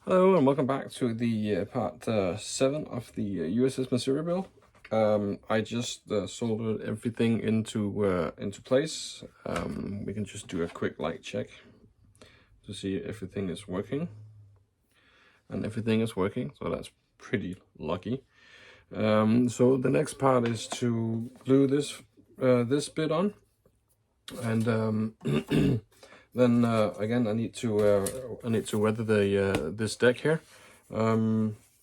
Hello and welcome back to the part 7 of the USS Missouri build. I just soldered everything into place. We can just do a quick light check to see if everything is working. And everything is working, so that's pretty lucky. So the next part is to glue this bit on, and then again I need to weather the this deck here,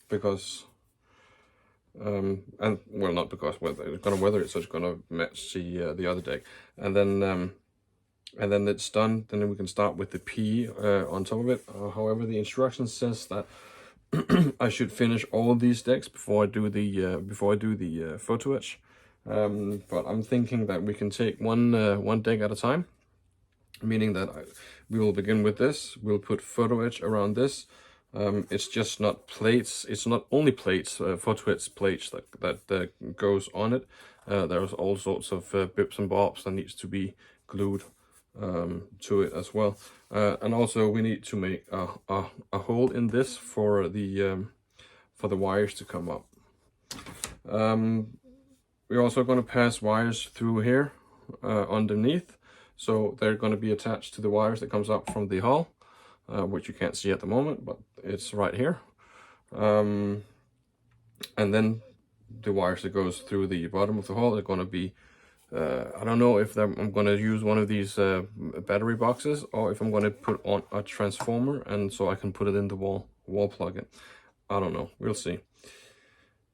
because and well, not because it's gonna weather it, so it's gonna match the other deck, and then it's done. Then we can start with the P on top of it. However, the instruction says that I should finish all these decks before I do the photo etch. But I'm thinking that we can take one deck at a time, meaning that we will begin with this. We'll put photo etch around this. It's just not plates. It's not only plates, photo etch plates that goes on it. There's all sorts of bibs and bobs that needs to be glued to it as well. And also we need to make a hole in this for the wires to come up. We're also going to pass wires through here underneath, so they're going to be attached to the wires that comes up from the hull, which you can't see at the moment, but it's right here. And then the wires that goes through the bottom of the hull are going to be I don't know if I'm going to use one of these battery boxes, or if I'm going to put on a transformer, and so I can put it in the wall plug-in. I don't know, we'll see.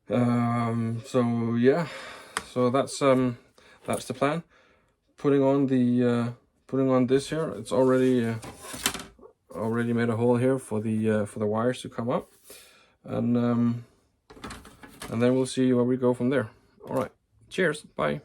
So yeah, so that's the plan. Putting on this here, it's already made a hole here for the wires to come up, and then we'll see where we go from there. All right, cheers, bye.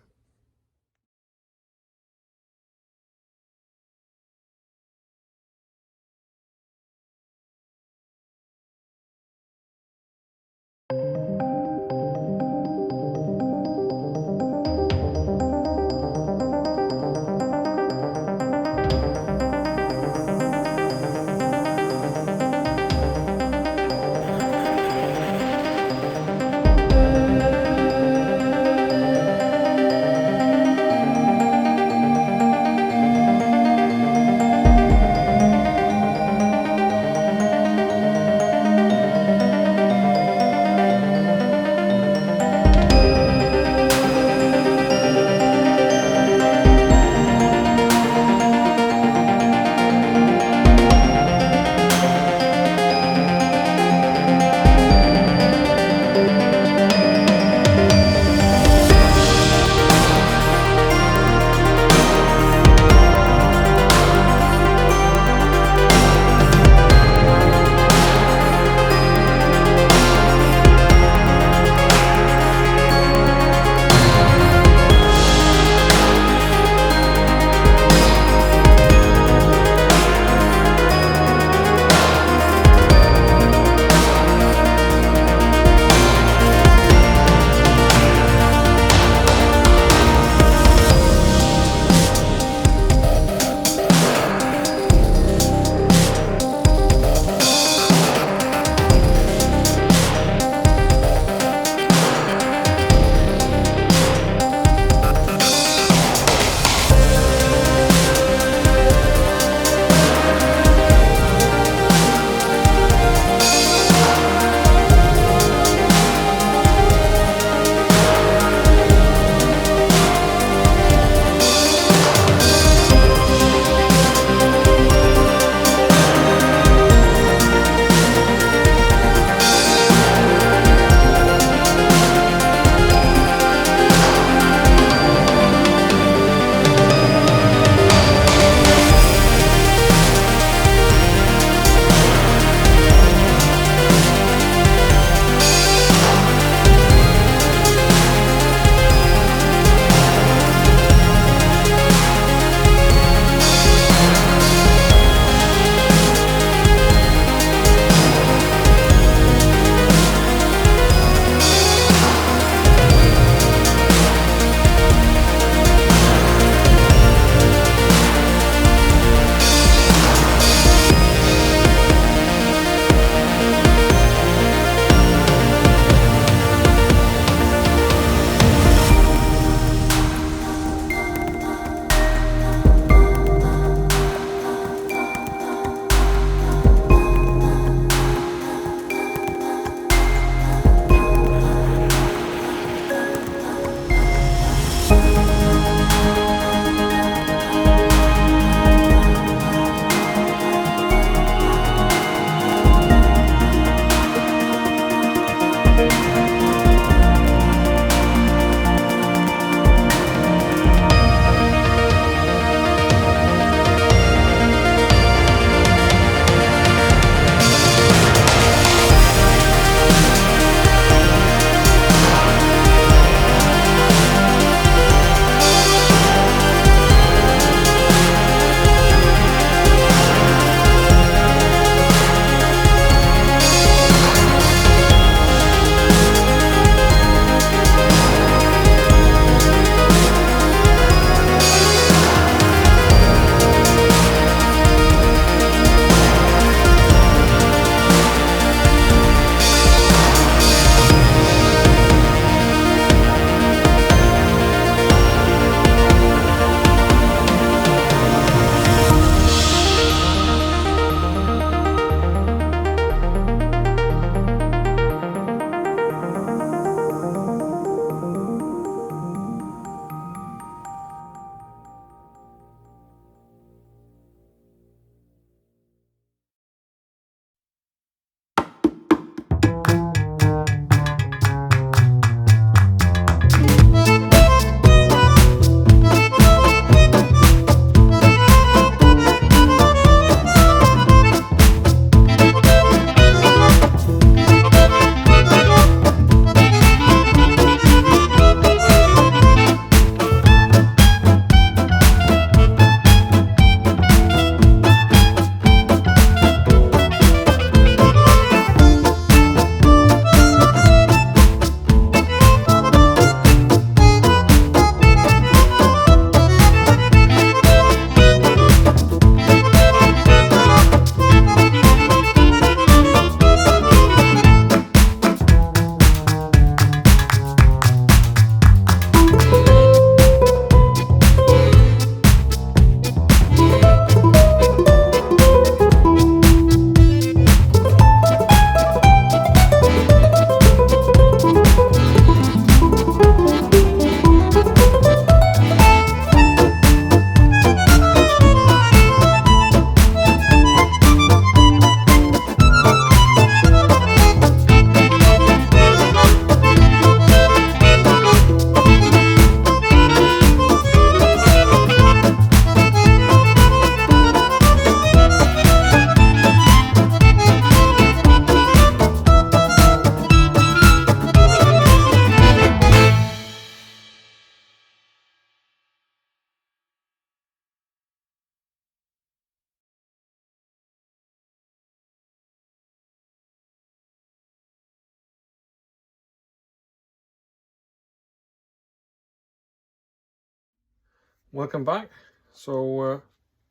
Welcome back. So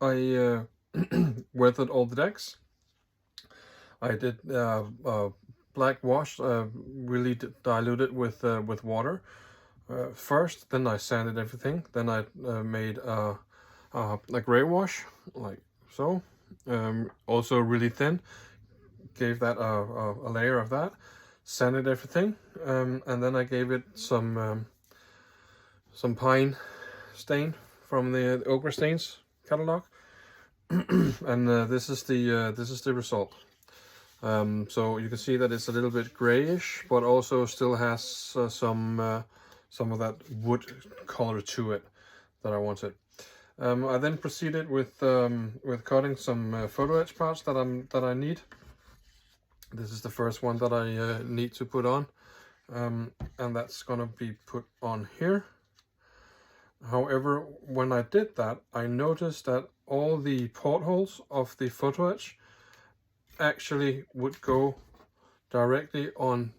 I weathered all the decks. I did black wash, really diluted with water first. Then I sanded everything. Then I made a gray wash, like so. Also really thin. Gave that a layer of that. Sanded everything, and then I gave it some pine stain from the Ochre Stains catalog, and this is the result. So you can see that it's a little bit grayish, but also still has some of that wood color to it that I wanted. I then proceeded with cutting some photo etch parts that I need. This is the first one that I need to put on, and that's gonna be put on here. However, when I did that, I noticed that all the portholes of the photo etch actually would go directly on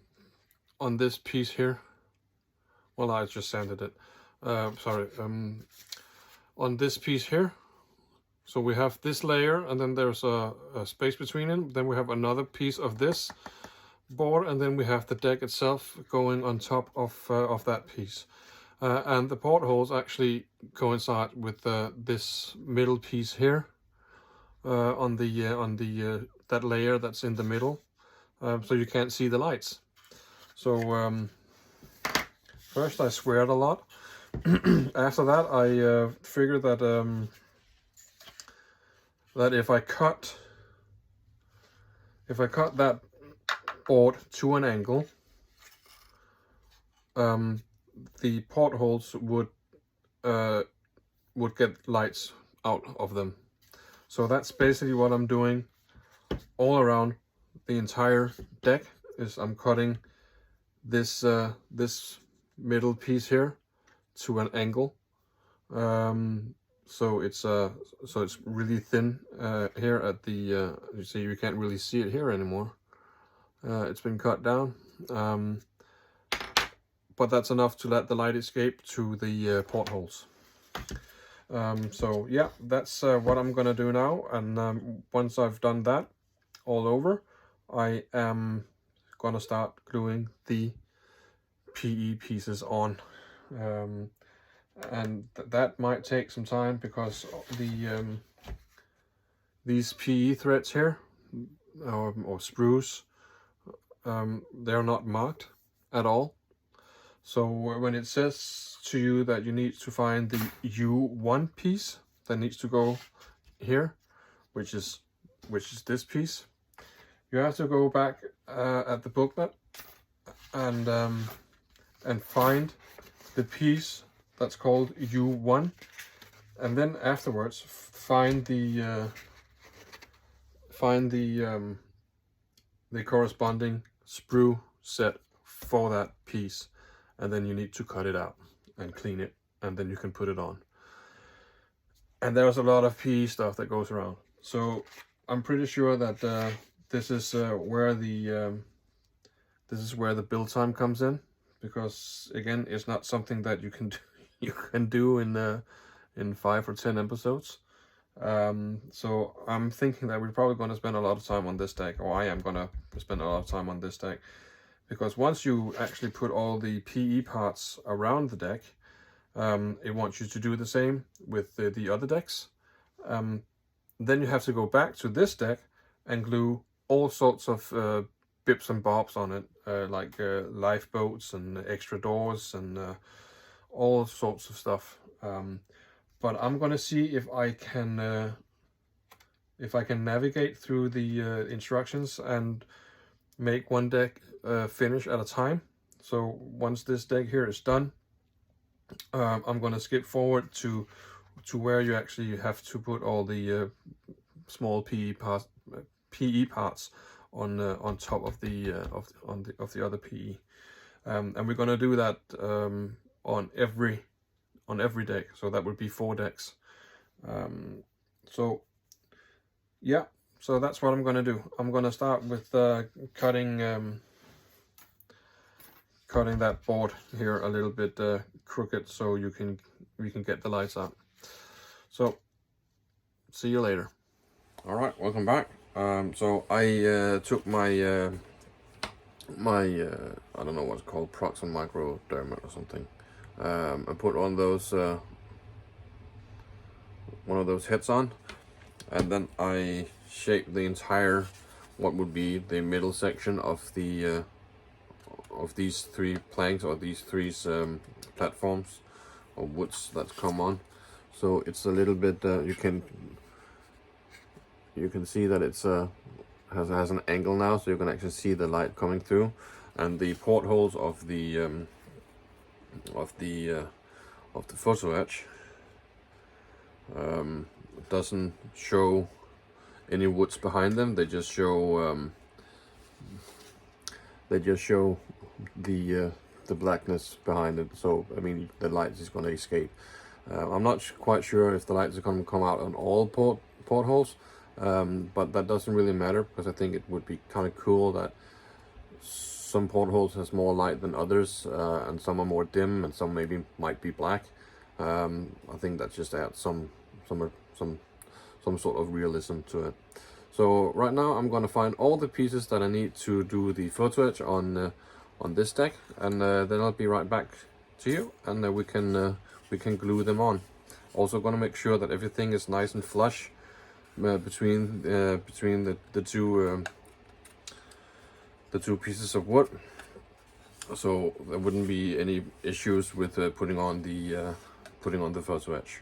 this piece here. Well, I just sanded it. Sorry, on this piece here. So we have this layer, and then there's a space between them. Then we have another piece of this board, and then we have the deck itself going on top of that piece. And the portholes actually coincide with this middle piece here on the that layer that's in the middle, so you can't see the lights. So first I squared a lot. After that, I figured that that if I cut that board to an angle, the portholes would get lights out of them. So that's basically what I'm doing all around the entire deck. Is I'm cutting this this middle piece here to an angle. So it's really thin here at the you see, you can't really see it here anymore. It's been cut down. But that's enough to let the light escape to the portholes. So yeah, that's what I'm gonna do now. And once I've done that all over, I am gonna start gluing the PE pieces on. And that might take some time because these PE threads here, or sprues, they're not marked at all. So when it says to you that you need to find the U1 piece that needs to go here, which is this piece, you have to go back at the booklet and find the piece that's called U1, and then afterwards find the corresponding sprue set for that piece. And then you need to cut it out and clean it, and then you can put it on. And there's a lot of PE stuff that goes around. So I'm pretty sure that this is where the build time comes in, because again, it's not something that you can do in 5 or 10 episodes. So I'm thinking that we're probably going to spend a lot of time on this deck, or I am going to spend a lot of time on this deck. Because once you actually put all the PE parts around the deck, it wants you to do the same with the other decks. Then you have to go back to this deck and glue all sorts of bibs and bobs on it, like lifeboats and extra doors and all sorts of stuff. But I'm gonna see if I can navigate through the instructions and make one deck finish at a time. So once this deck here is done, I'm gonna skip forward to where you actually have to put all the small PE parts on top of the other PE, and we're gonna do that on every deck. So that would be 4 decks. So yeah. So that's what I'm going to do. I'm going to start with cutting that board here a little bit crooked, so we can get the lights up. So, see you later. All right, welcome back. So I took my I don't know what's called, Proxon microdermal or something. I put one of those heads on, and then I shaped the entire, what would be the middle section of the of these three planks, or these three platforms or woods that come on. So it's a little bit you can see that it's has an angle now, so you can actually see the light coming through, and the portholes of the photo etch doesn't show any woods behind them. They just show the blackness behind it. So I mean, the light is going to escape. I'm not quite sure if the lights are going to come out on all portholes, but that doesn't really matter, because I think it would be kind of cool that some portholes has more light than others, and some are more dim, and some maybe might be black. I think that just adds some sort of realism to it. So right now I'm going to find all the pieces that I need to do the photo etch on this deck, and then I'll be right back to you, and we can glue them on. Also going to make sure that everything is nice and flush between the two pieces of wood, so there wouldn't be any issues with putting on the photo etch.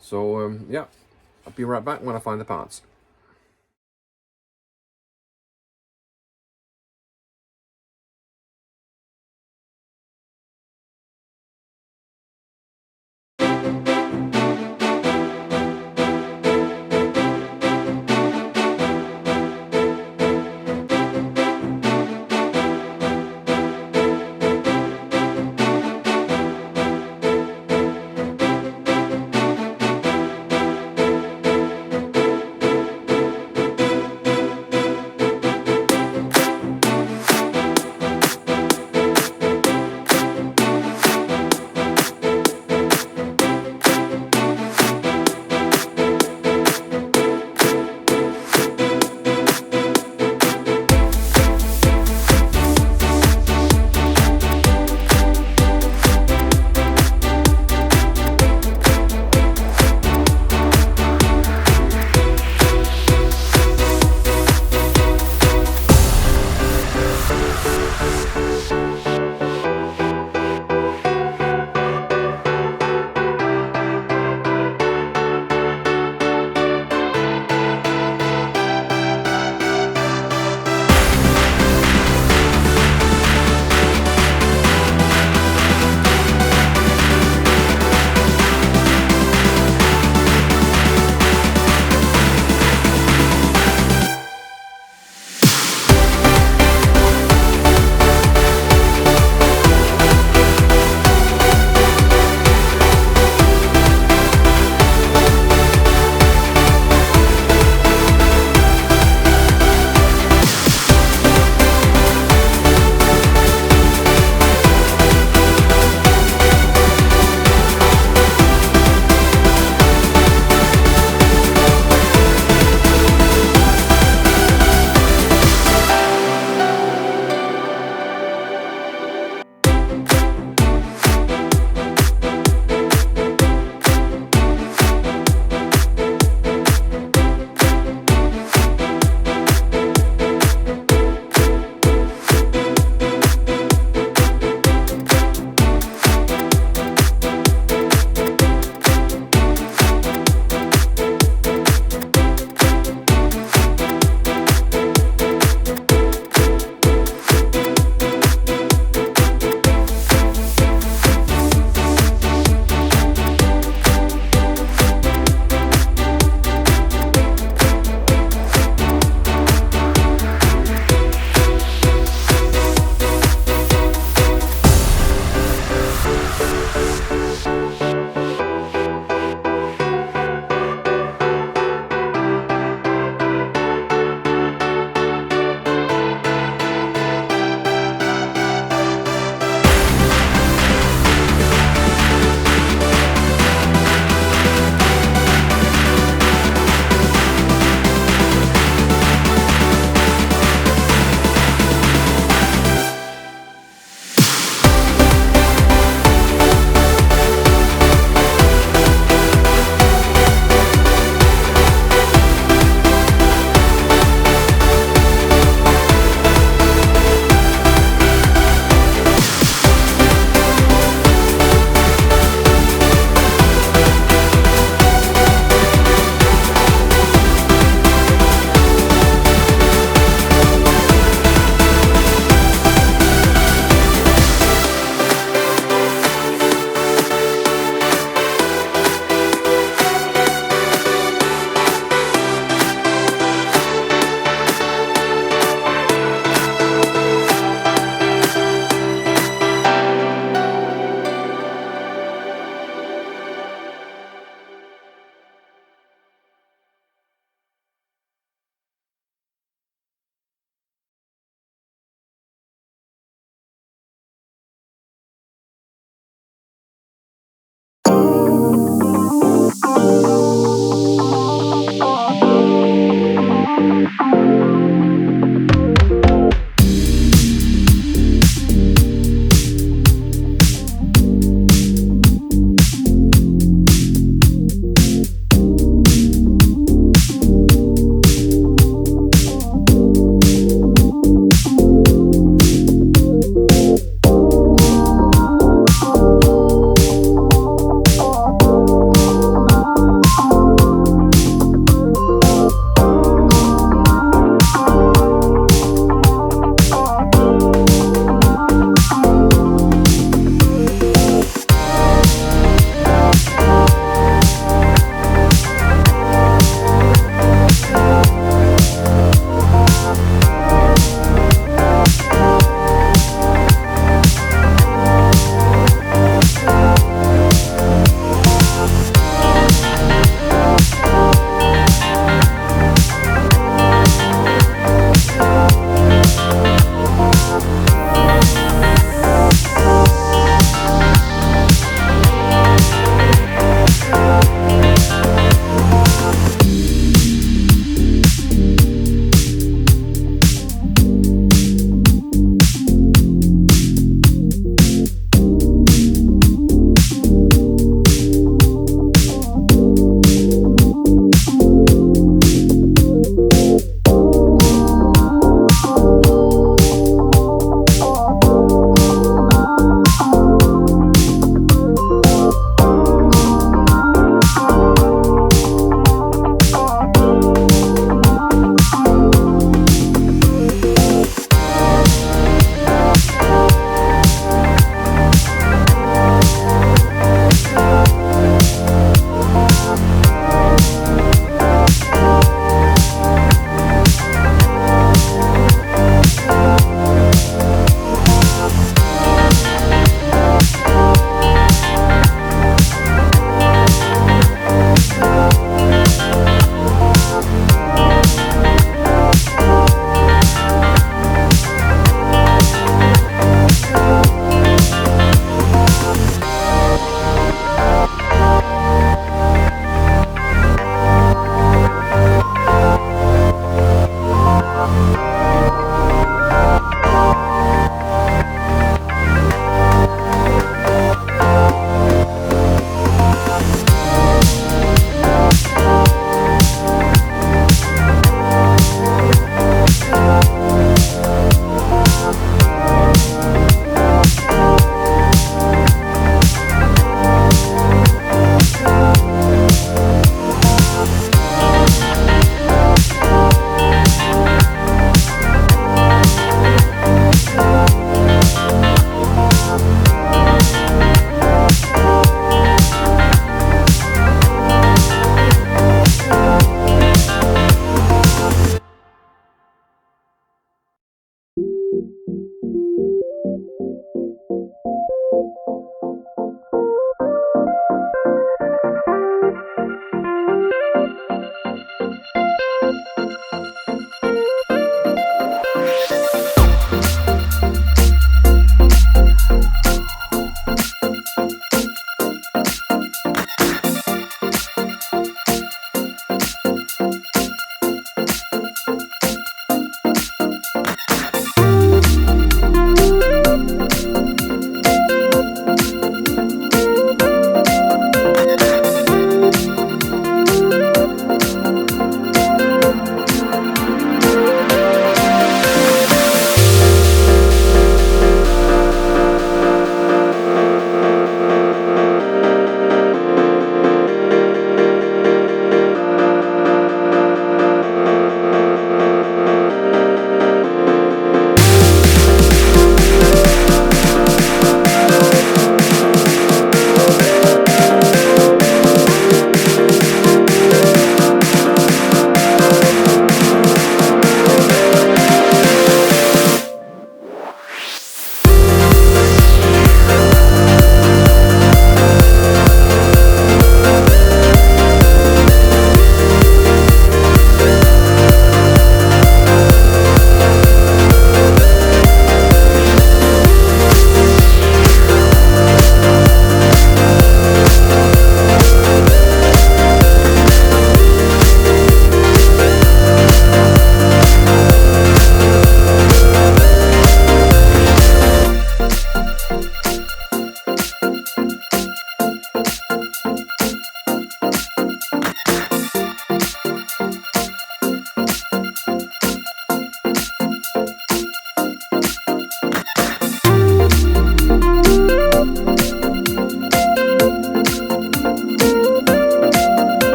So yeah, I'll be right back when I find the parts.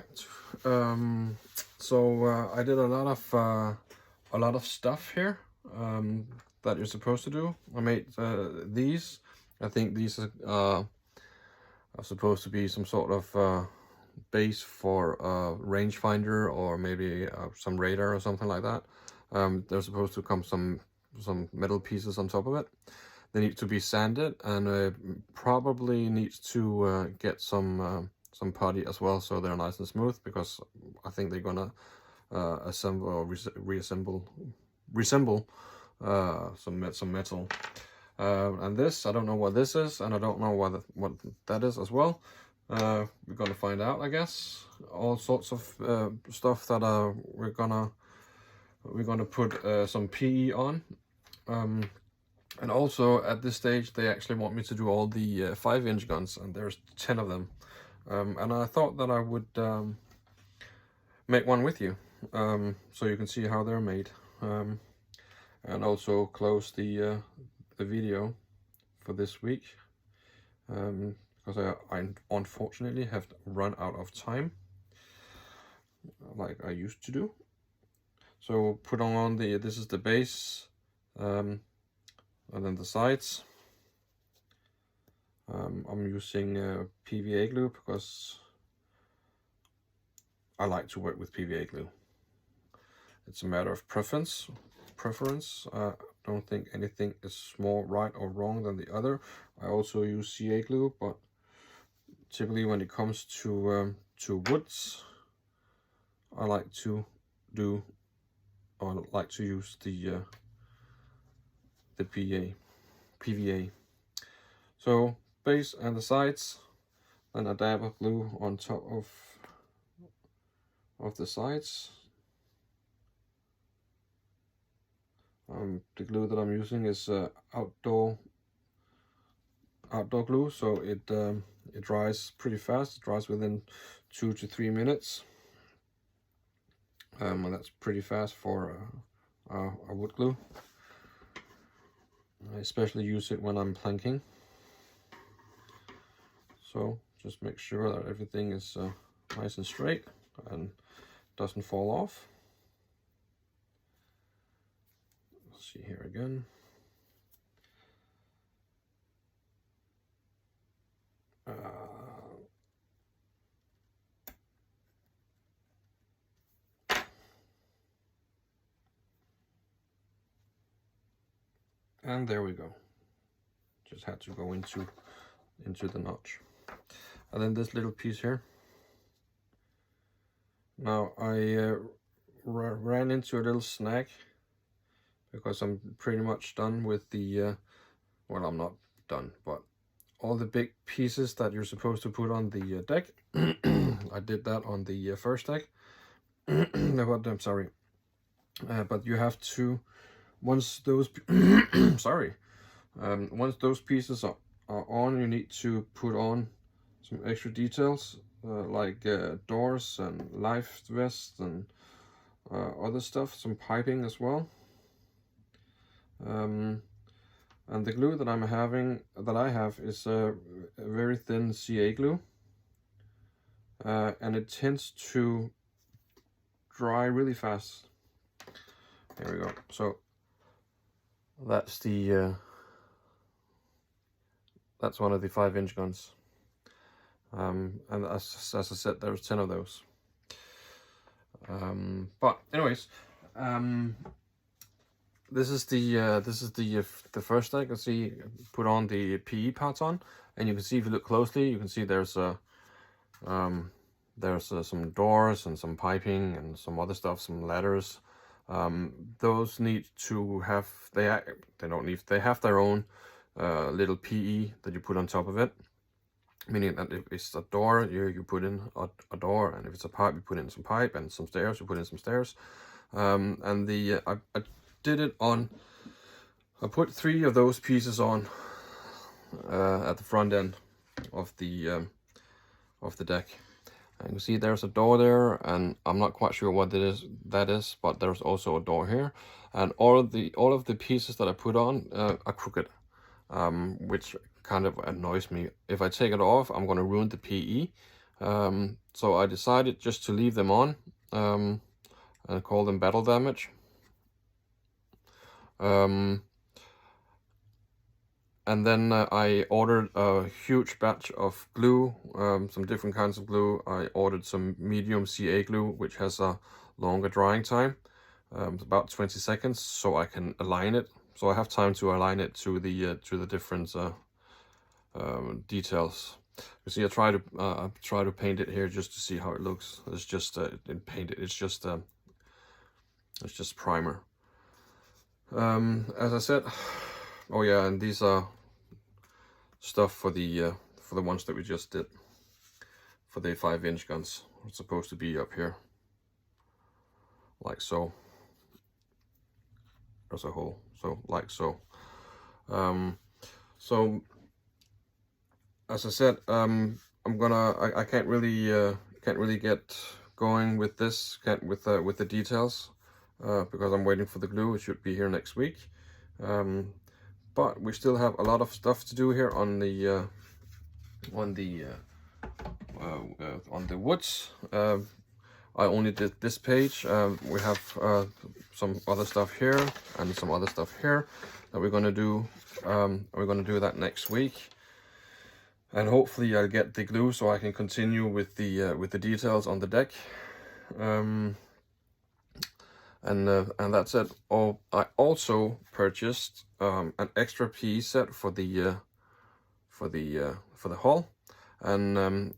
right. So I did a lot of stuff here that you're supposed to do. I made these. I think these are supposed to be some sort of base for a rangefinder, or maybe some radar or something like that. There's supposed to come some metal pieces on top of it. They need to be sanded, and probably needs to get some putty as well, so they're nice and smooth, because I think they're gonna assemble or resemble some metal. And this, I don't know what this is, and I don't know what that is as well. We're gonna find out, I guess. All sorts of stuff that we're gonna put some PE on. And also at this stage they actually want me to do all the 5-inch guns, and there's 10 of them. And I thought that I would make one with you, so you can see how they're made, and also close the video for this week, because I unfortunately have run out of time like I used to do. So put on this is the base, and then the sides. I'm using PVA glue because I like to work with PVA glue. It's a matter of preference. I don't think anything is more right or wrong than the other. I also use CA glue, but typically when it comes to woods, I like to use the PVA. So base and the sides, then a dab of glue on top of the sides. The glue that I'm using is outdoor glue, so it dries pretty fast. It dries within 2 to 3 minutes, and that's pretty fast for a wood glue. I especially use it when I'm planking. So just make sure that everything is nice and straight and doesn't fall off. Let's see here again. And there we go. Just had to go into the notch. And then this little piece here. Now I ran into a little snag, because I'm pretty much done with the well, I'm not done, but all the big pieces that you're supposed to put on the deck. I did that on the first deck. But I'm sorry, but you have to, once those sorry, once those pieces are on, you need to put on some extra details, like doors and life vests and other stuff, some piping as well. And the glue that I have is a very thin CA glue, and it tends to dry really fast. There we go. So that's that's one of the 5-inch guns, and as I said, there's 10 of those. But anyways, this is the first deck. You see, put on the PE parts on, and you can see, if you look closely, you can see there's some doors and some piping and some other stuff, some ladders. Those need to have, they have their own little PE that you put on top of it, meaning that if it's a door, you put in a door, and if it's a pipe, you put in some pipe, and some stairs, you put in some stairs. And I did it on, I put 3 of those pieces on at the front end of the deck. And you see there's a door there, and I'm not quite sure what that is, but there's also a door here. And all of the pieces that I put on are crooked, which kind of annoys me. If I take it off, I'm going to ruin the PE, So I decided just to leave them on and call them battle damage. And then I ordered a huge batch of glue, some different kinds of glue. I ordered some medium CA glue, which has a longer drying time, about 20 seconds, so I can align it. So I have time to align it to the different details. You see, I try to paint it here just to see how it looks. It's just painted. It's just primer. As I said, oh yeah, and these are stuff for the ones that we just did for the 5-inch guns. It's supposed to be up here, like so. There's a hole, so like so. So as I said, I can't really get going with this, with the details, because I'm waiting for the glue. It should be here next week. But we still have a lot of stuff to do here on the woods. I only did this page. We have some other stuff here and some other stuff here that we're gonna do. We're gonna do that next week, and hopefully I'll get the glue so I can continue with the details on the deck. And that's it. Oh, I also purchased an extra piece set for the hull, and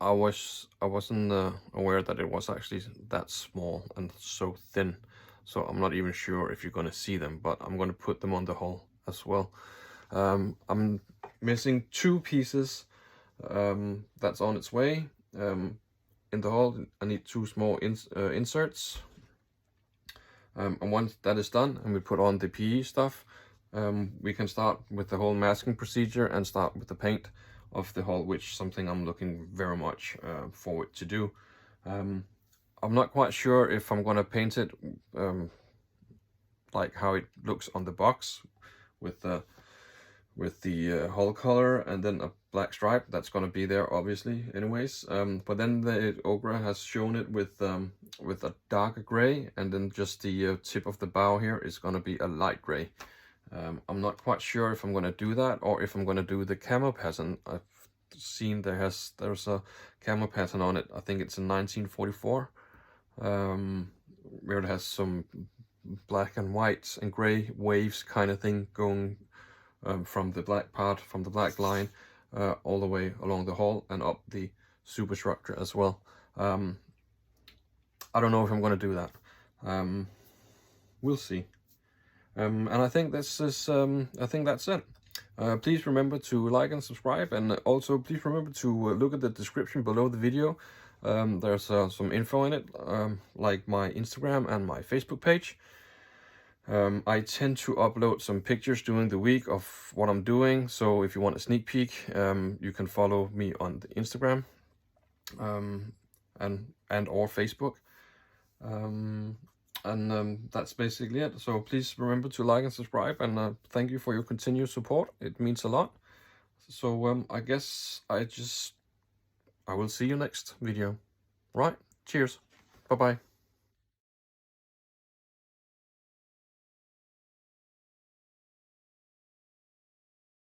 I wasn't aware that it was actually that small and so thin. So I'm not even sure if you're gonna see them, but I'm gonna put them on the hull as well. I'm missing 2 pieces. That's on its way. In the hull, I need 2 small inserts. And once that is done and we put on the PE stuff, we can start with the whole masking procedure and start with the paint of the hull, which is something I'm looking very much forward to do. I'm not quite sure if I'm gonna paint it like how it looks on the box with the hull color and then a black stripe. That's gonna be there obviously anyways, but then the Okra has shown it with a darker gray, and then just the tip of the bow here is gonna be a light gray. I'm not quite sure if I'm gonna do that or if I'm gonna do the camo pattern. I've seen there's a camo pattern on it. I think it's in 1944, where it has some black and white and gray waves kind of thing going from the black part, from the black line, all the way along the hull and up the superstructure as well. I don't know if I'm going to do that. We'll see. And I think this is. I think that's it. Please remember to like and subscribe, and also please remember to look at the description below the video. There's some info in it, like my Instagram and my Facebook page. I tend to upload some pictures during the week of what I'm doing, so if you want a sneak peek, you can follow me on the Instagram and or Facebook. That's basically it. So please remember to like and subscribe, and thank you for your continued support. It means a lot. So I guess I will see you next video. Right, cheers, bye bye.